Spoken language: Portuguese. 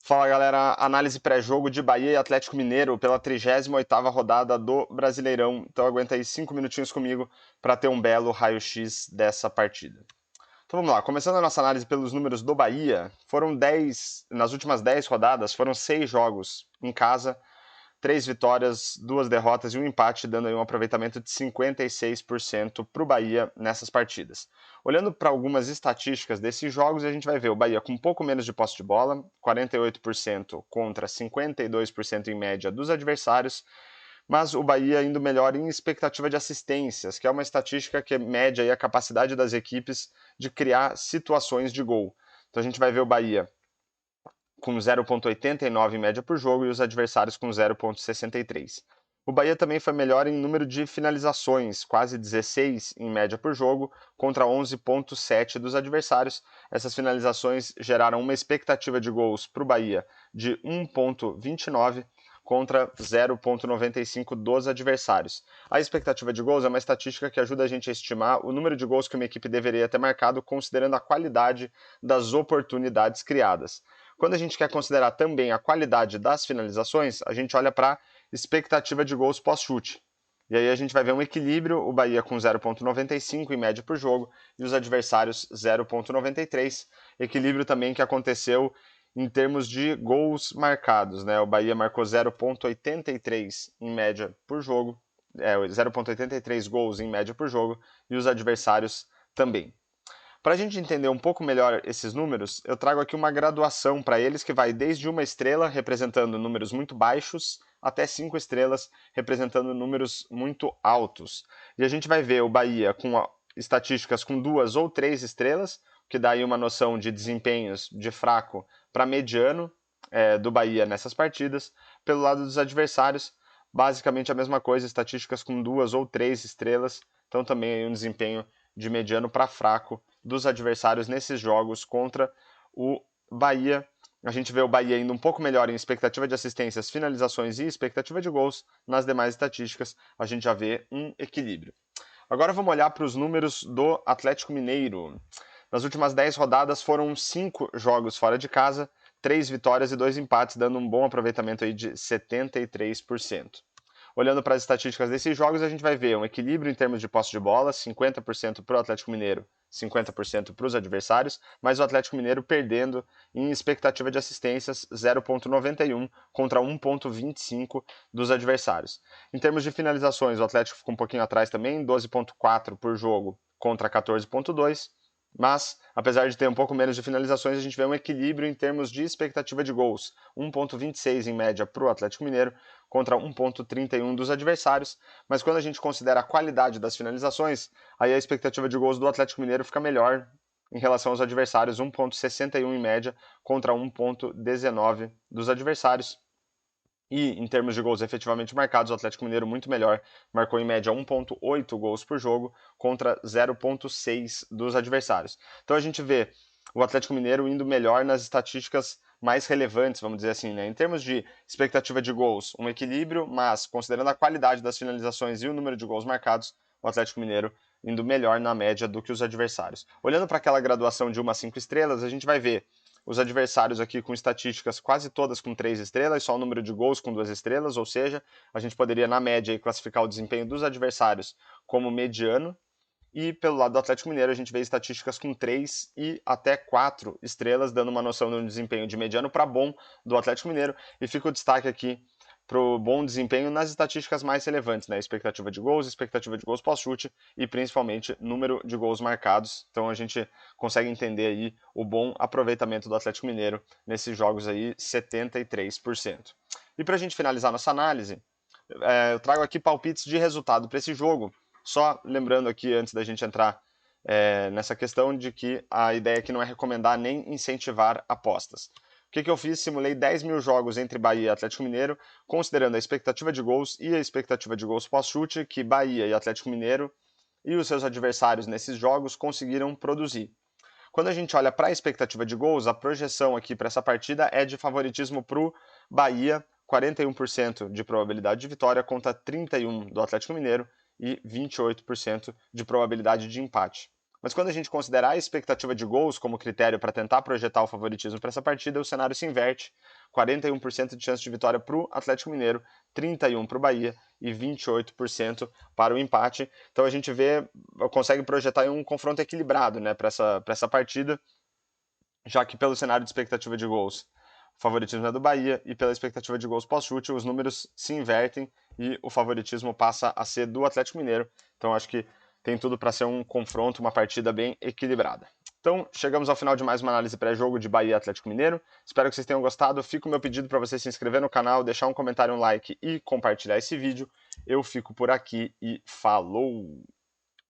Fala galera, análise pré-jogo de Bahia e Atlético Mineiro pela 38ª rodada do Brasileirão. Então aguenta aí 5 minutinhos comigo para ter um belo raio-x dessa partida. Então vamos lá, começando a nossa análise pelos números do Bahia, nas últimas 10 rodadas, foram 6 jogos em casa, 3 vitórias, 2 derrotas e um empate, dando aí um aproveitamento de 56% para o Bahia nessas partidas. Olhando para algumas estatísticas desses jogos, a gente vai ver o Bahia com um pouco menos de posse de bola, 48% contra 52% em média dos adversários, mas o Bahia indo melhor em expectativa de assistências, que é uma estatística que mede aí a capacidade das equipes de criar situações de gol. Então a gente vai ver o Bahia com 0,89 em média por jogo e os adversários com 0,63. O Bahia também foi melhor em número de finalizações, quase 16 em média por jogo, contra 11,7 dos adversários. Essas finalizações geraram uma expectativa de gols para o Bahia de 1,29 contra 0,95 dos adversários. A expectativa de gols é uma estatística que ajuda a gente a estimar o número de gols que uma equipe deveria ter marcado, considerando a qualidade das oportunidades criadas. Quando a gente quer considerar também a qualidade das finalizações, a gente olha para expectativa de gols pós-chute. E aí a gente vai ver um equilíbrio, o Bahia com 0,95 em média por jogo e os adversários 0,93. Equilíbrio também que aconteceu em termos de gols marcados, né? O Bahia marcou 0,83 em média por jogo, 0,83 gols em média por jogo e os adversários também. Para a gente entender um pouco melhor esses números, eu trago aqui uma graduação para eles que vai desde uma estrela, representando números muito baixos, até 5 estrelas, representando números muito altos. E a gente vai ver o Bahia com estatísticas com 2 ou 3 estrelas, que dá aí uma noção de desempenhos de fraco para mediano do Bahia nessas partidas. Pelo lado dos adversários, basicamente a mesma coisa, estatísticas com 2 ou 3 estrelas, então também aí um desempenho de mediano para fraco dos adversários nesses jogos contra o Bahia. A gente vê o Bahia indo um pouco melhor em expectativa de assistências, finalizações e expectativa de gols. Nas demais estatísticas, a gente já vê um equilíbrio. Agora vamos olhar para os números do Atlético Mineiro. Nas últimas 10 rodadas foram 5 jogos fora de casa, 3 vitórias e 2 empates, dando um bom aproveitamento aí de 73%. Olhando para as estatísticas desses jogos, a gente vai ver um equilíbrio em termos de posse de bola, 50% para o Atlético Mineiro, 50% para os adversários, mas o Atlético Mineiro perdendo em expectativa de assistências 0,91 contra 1,25 dos adversários. Em termos de finalizações, o Atlético ficou um pouquinho atrás também, 12,4 por jogo contra 14,2. Mas, apesar de ter um pouco menos de finalizações, a gente vê um equilíbrio em termos de expectativa de gols. 1,26 em média para o Atlético Mineiro contra 1,31 dos adversários. Mas quando a gente considera a qualidade das finalizações, aí a expectativa de gols do Atlético Mineiro fica melhor em relação aos adversários. 1,61 em média contra 1,19 dos adversários. E em termos de gols efetivamente marcados, o Atlético Mineiro muito melhor, marcou em média 1,8 gols por jogo contra 0,6 dos adversários. Então a gente vê o Atlético Mineiro indo melhor nas estatísticas mais relevantes, vamos dizer assim, né? Em termos de expectativa de gols, um equilíbrio, mas considerando a qualidade das finalizações e o número de gols marcados, o Atlético Mineiro indo melhor na média do que os adversários. Olhando para aquela graduação de 1 a 5 estrelas, a gente vai ver os adversários aqui com estatísticas quase todas com 3 estrelas, só o número de gols com 2 estrelas, ou seja, a gente poderia, na média, aí, classificar o desempenho dos adversários como mediano. E pelo lado do Atlético Mineiro, a gente vê estatísticas com 3 e até 4 estrelas, dando uma noção de um desempenho de mediano para bom do Atlético Mineiro. E fica o destaque aqui para o bom desempenho nas estatísticas mais relevantes, né? Expectativa de gols pós-chute e principalmente número de gols marcados. Então a gente consegue entender aí o bom aproveitamento do Atlético Mineiro nesses jogos aí, 73%. E para a gente finalizar nossa análise, eu trago aqui palpites de resultado para esse jogo. Só lembrando aqui, antes da gente entrar nessa questão, de que a ideia aqui não é recomendar nem incentivar apostas. O que eu fiz? Simulei 10 mil jogos entre Bahia e Atlético Mineiro, considerando a expectativa de gols e a expectativa de gols pós-chute que Bahia e Atlético Mineiro e os seus adversários nesses jogos conseguiram produzir. Quando a gente olha para a expectativa de gols, a projeção aqui para essa partida é de favoritismo para o Bahia, 41% de probabilidade de vitória contra 31% do Atlético Mineiro e 28% de probabilidade de empate. Mas quando a gente considerar a expectativa de gols como critério para tentar projetar o favoritismo para essa partida, o cenário se inverte. 41% de chance de vitória para o Atlético Mineiro, 31% para o Bahia e 28% para o empate. Então a gente consegue projetar um confronto equilibrado, né, para essa partida, já que pelo cenário de expectativa de gols, o favoritismo é do Bahia, e pela expectativa de gols pós-chute, os números se invertem e o favoritismo passa a ser do Atlético Mineiro. Então acho que tem tudo para ser um confronto, uma partida bem equilibrada. Então, chegamos ao final de mais uma análise pré-jogo de Bahia e Atlético Mineiro. Espero que vocês tenham gostado. Fica o meu pedido para você se inscrever no canal, deixar um comentário, um like e compartilhar esse vídeo. Eu fico por aqui e falou!